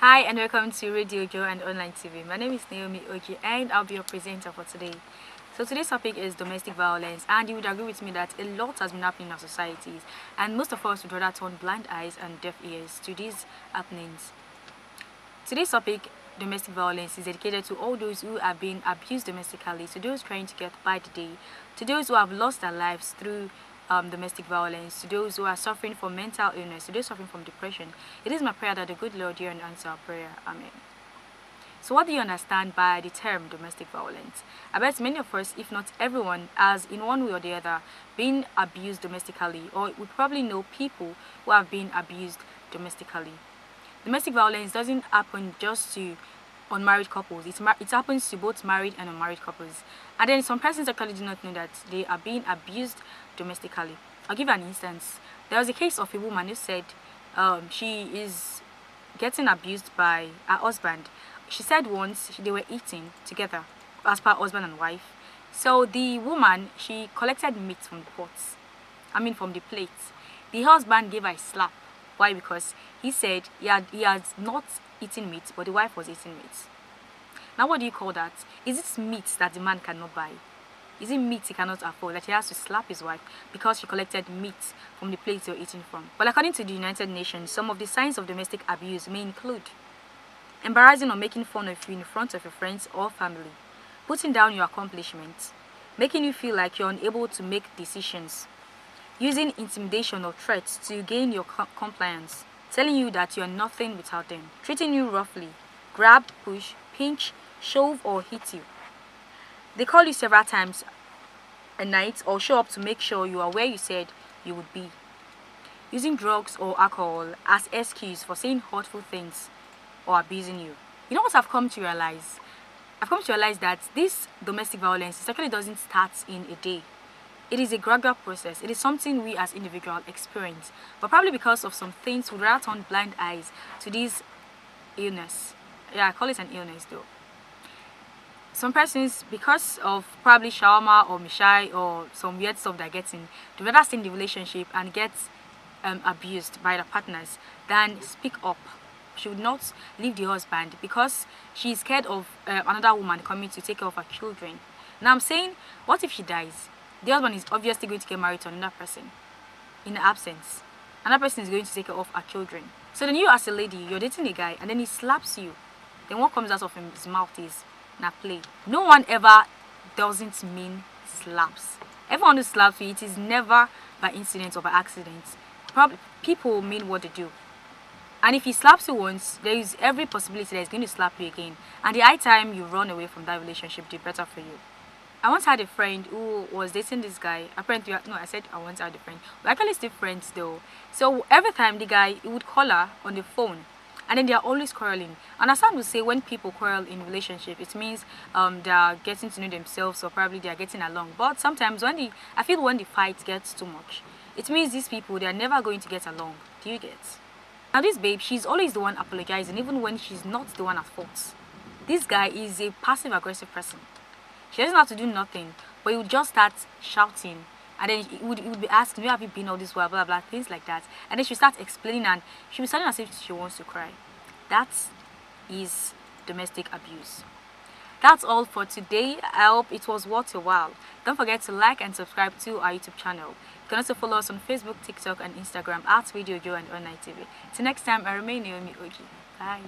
Hi and welcome to Radio Joe and Online TV. My name is Naomi Oji and I'll be your presenter for today. So today's topic is domestic violence, and you would agree with me that a lot has been happening in our societies, and most of us would rather turn blind eyes and deaf ears to these happenings. Today's topic, domestic violence, is dedicated to all those who are being abused domestically, to those trying to get by the day, to those who have lost their lives through domestic violence, to those who are suffering from mental illness, to those suffering from depression. It is my prayer that the good Lord hear and answer our prayer. Amen. So what do you understand by the term domestic violence? I bet many of us, if not everyone, has in one way or the other been abused domestically, or we probably know people who have been abused domestically. Domestic violence doesn't happen just to unmarried couples. It happens to both married and unmarried couples. And then some persons actually do not know that they are being abused domestically. I'll give an instance. There was a case of a woman who said she is getting abused by her husband. She said once they were eating together as per husband and wife. So the woman, she collected meat from the pots. From the plates. The husband gave her a slap. Why? Because he said he had not eaten meat, but the wife was eating meat. Now what do you call that? Is it meat that the man cannot buy? Is it meat he cannot afford, that he has to slap his wife because she collected meat from the plate they were eating from? Well, according to the United Nations, some of the signs of domestic abuse may include embarrassing or making fun of you in front of your friends or family, putting down your accomplishments, making you feel like you're unable to make decisions, using intimidation or threats to gain your compliance, telling you that you are nothing without them, treating you roughly, grab, push, pinch, shove or hit you. They call you several times a night or show up to make sure you are where you said you would be. Using drugs or alcohol as excuse for saying hurtful things or abusing you. You know what I've come to realize? I've come to realize that this domestic violence actually doesn't start in a day. It is a gradual process. It is something we as individuals experience. But probably because of some things, we rather turn blind eyes to this illness. Yeah, I call it an illness though. Some persons, because of probably shawarma or mishai or some weird stuff they're getting, they rather stay in the relationship and get abused by the partners than speak up. She would not leave the husband because she's scared of another woman coming to take care of her children. Now I'm saying, what if she dies? The husband is obviously going to get married to another person in her absence. Another person is going to take care of her children. So then you as a lady, you're dating a guy and then he slaps you. Then what comes out of his mouth is, "Na play." No one ever doesn't mean slaps. Everyone who slaps you, it is never by incident or by accident. Probably people mean what they do. And if he slaps you once, there is every possibility that he's going to slap you again. And the high time you run away from that relationship, the better for you. I once had a friend who was dating this guy. Apparently, no, I said I once had a friend. We're actually still friends though. So every time the guy, he would call her on the phone. And then they are always quarreling. And as some would say, when people quarrel in relationship, it means they are getting to know themselves, or probably they are getting along. But sometimes I feel when the fight gets too much, it means these people, they are never going to get along. Do you get? Now this babe, she's always the one apologizing, even when she's not the one at fault. This guy is a passive aggressive person. She doesn't have to do nothing, but he would just start shouting. And then he would be asking, "Where have you been all this while?" Blah, blah, blah, things like that. And then she starts explaining and she'll be sounding as if she wants to cry. That is domestic abuse. That's all for today. I hope it was worth your while. Don't forget to like and subscribe to our YouTube channel. You can also follow us on Facebook, TikTok, and Instagram at Radio Joe and Online TV. Till next time, I remain Naomi Oji. Bye.